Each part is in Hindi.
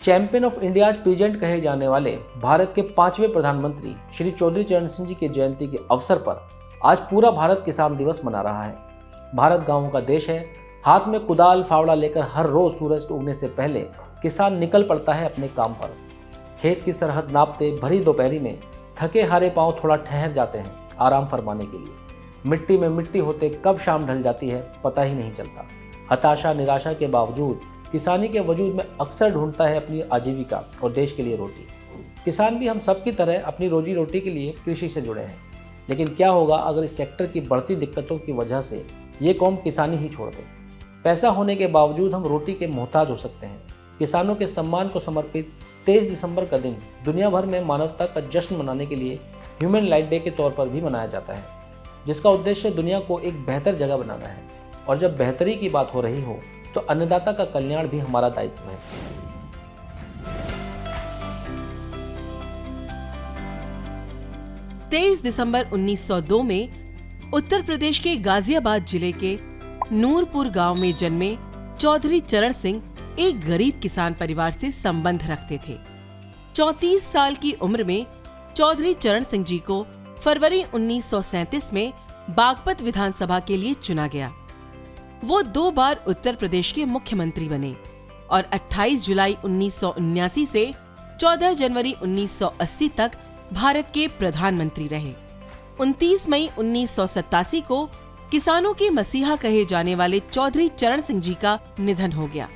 चैंपियन ऑफ इंडिया पीजेंट कहे जाने वाले भारत के 5वें प्रधानमंत्री श्री चौधरी चरण सिंह जी की जयंती के अवसर पर आज पूरा भारत किसान दिवस मना रहा है। भारत गांवों का देश है। हाथ में कुदाल फावड़ा लेकर हर रोज सूरज उगने से पहले किसान निकल पड़ता है अपने काम पर। खेत की सरहद नापते भरी दोपहरी में थके हारे पांव थोड़ा ठहर जाते हैं आराम फरमाने के लिए। मिट्टी में मिट्टी होते कब शाम ढल जाती है पता ही नहीं चलता। हताशा निराशा के बावजूद किसानी के वजूद में अक्सर ढूंढता है अपनी आजीविका और देश के लिए रोटी। किसान भी हम सब की तरह अपनी रोजी रोटी के लिए कृषि से जुड़े हैं। लेकिन क्या होगा अगर इस सेक्टर की बढ़ती दिक्कतों की वजह से ये कौम किसानी ही छोड़ दे। पैसा होने के बावजूद हम रोटी के मोहताज हो सकते हैं। किसानों के सम्मान को समर्पित 23 दिसंबर का दिन दुनिया भर में मानवता का जश्न मनाने के लिए ह्यूमन लाइफ डे के तौर पर भी मनाया जाता है, जिसका उद्देश्य दुनिया को एक बेहतर जगह बनाना है। और जब बेहतरी की बात हो रही हो तो अन्नदाता का कल्याण भी हमारा दायित्व है। 23 दिसंबर 1902 में उत्तर प्रदेश के गाजियाबाद जिले के नूरपुर गांव में जन्मे चौधरी चरण सिंह एक गरीब किसान परिवार से संबंध रखते थे। 34 साल की उम्र में चौधरी चरण सिंह जी को फरवरी 1937 में बागपत विधानसभा के लिए चुना गया। वो 2 बार उत्तर प्रदेश के मुख्यमंत्री बने और 28 जुलाई 1979 से 14 जनवरी 1980 तक भारत के प्रधानमंत्री रहे। 29 मई 1987 को किसानों के मसीहा कहे जाने वाले चौधरी चरण सिंह जी का निधन हो गया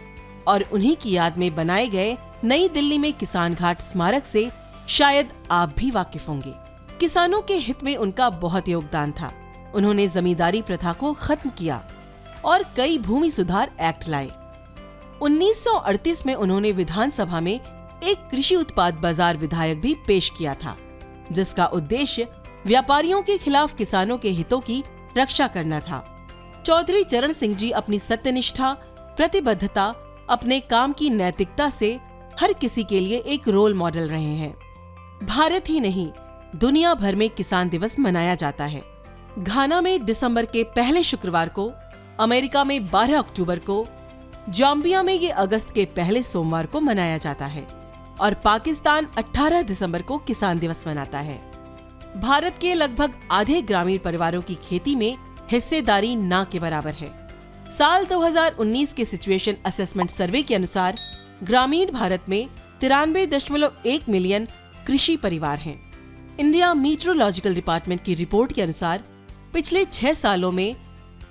और उन्हीं की याद में बनाए गए नई दिल्ली में किसान घाट स्मारक से शायद आप भी वाकिफ होंगे। किसानों के हित में उनका बहुत योगदान था। उन्होंने जमींदारी प्रथा को खत्म किया और कई भूमि सुधार एक्ट लाए। 1938 में उन्होंने विधानसभा में एक कृषि उत्पाद बाजार विधायक भी पेश किया था, जिसका उद्देश्य व्यापारियों के खिलाफ किसानों के हितों की रक्षा करना था। चौधरी चरण सिंह जी अपनी सत्यनिष्ठा, प्रतिबद्धता, अपने काम की नैतिकता से हर किसी के लिए एक रोल मॉडल रहे हैं। भारत ही नहीं, दुनिया भर में किसान दिवस मनाया जाता है। घाना में दिसंबर के पहले शुक्रवार को, अमेरिका में 12 अक्टूबर को, जाम्बिया में ये अगस्त के पहले सोमवार को मनाया जाता है और पाकिस्तान 18 दिसंबर को किसान दिवस मनाता है। भारत के लगभग आधे ग्रामीण परिवारों की खेती में हिस्सेदारी ना के बराबर है। साल 2019 के सिचुएशन असेसमेंट सर्वे के अनुसार ग्रामीण भारत में 93.1 मिलियन कृषि परिवार हैं। इंडिया मीटरोलॉजिकल डिपार्टमेंट की रिपोर्ट के अनुसार पिछले 6 सालों में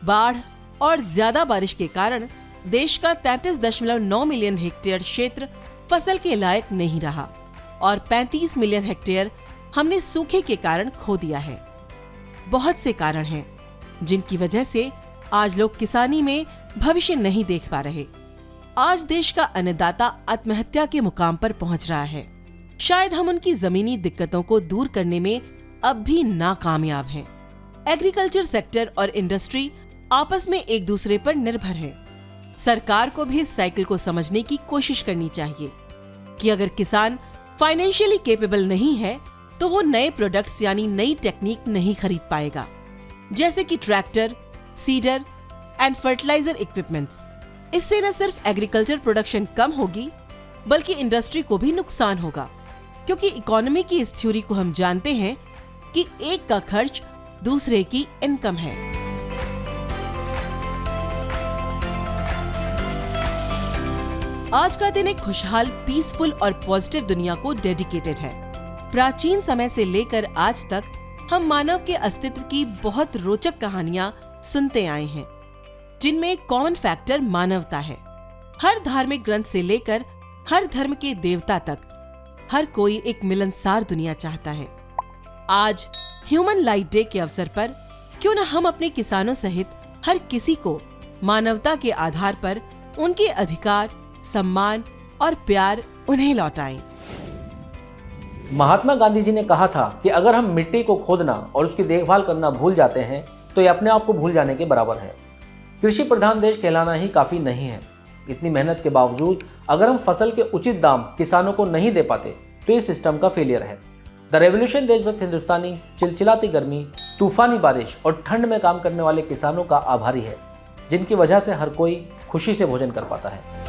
बाढ़ और ज्यादा बारिश के कारण देश का 33.9 मिलियन हेक्टेयर क्षेत्र फसल के लायक नहीं रहा और 35 मिलियन हेक्टेयर हमने सूखे के कारण खो दिया है। बहुत से कारण हैं जिनकी वजह से आज लोग किसानी में भविष्य नहीं देख पा रहे। आज देश का अन्नदाता आत्महत्या के मुकाम पर पहुंच रहा है। शायद हम उनकी जमीनी दिक्कतों को दूर करने में अब भी नाकामयाब हैं। एग्रीकल्चर सेक्टर और इंडस्ट्री आपस में एक दूसरे पर निर्भर है। सरकार को भी इस साइकिल को समझने की कोशिश करनी चाहिए कि अगर किसान फाइनेंशियली कैपेबल नहीं है तो वो नए प्रोडक्ट्स यानी नई टेक्निक नहीं खरीद पाएगा, जैसे कि tractor, seeder and fertiliser equipments. इससे न सिर्फ एग्रीकल्चर प्रोडक्शन कम होगी बल्कि इंडस्ट्री को भी नुकसान होगा, क्योंकि इकोनॉमी की इस थ्योरी को हम जानते हैं कि एक का खर्च दूसरे की इनकम है। आज का दिन एक खुशहाल, पीसफुल और पॉजिटिव दुनिया को डेडिकेटेड है। प्राचीन समय से लेकर आज तक हम मानव के अस्तित्व की बहुत रोचक कहानियां सुनते आए हैं, जिनमें एक कॉमन फैक्टर मानवता है। हर धार्मिक ग्रंथ से लेकर हर धर्म के देवता तक हर कोई एक मिलनसार दुनिया चाहता है। आज ह्यूमन लाइफ डे के अवसर पर क्यों न हम अपने किसानों सहित हर किसी को मानवता के आधार पर उनके अधिकार, सम्मान और प्यार उन्हें लौटाएं। महात्मा गांधी जी ने कहा था कि अगर हम मिट्टी को खोदना और उसकी देखभाल करना भूल जाते हैं तो ये अपने आप को भूल जाने के बराबर है। कृषि प्रधान देश कहलाना ही काफी नहीं है। इतनी मेहनत के बावजूद अगर हम फसल के उचित दाम किसानों को नहीं दे पाते तो ये सिस्टम का फेलियर है। द रेवोल्यूशन देशभक्त हिंदुस्तानी चिलचिलाती गर्मी, तूफानी बारिश और ठंड में काम करने वाले किसानों का आभारी है, जिनकी वजह से हर कोई खुशी से भोजन कर पाता है।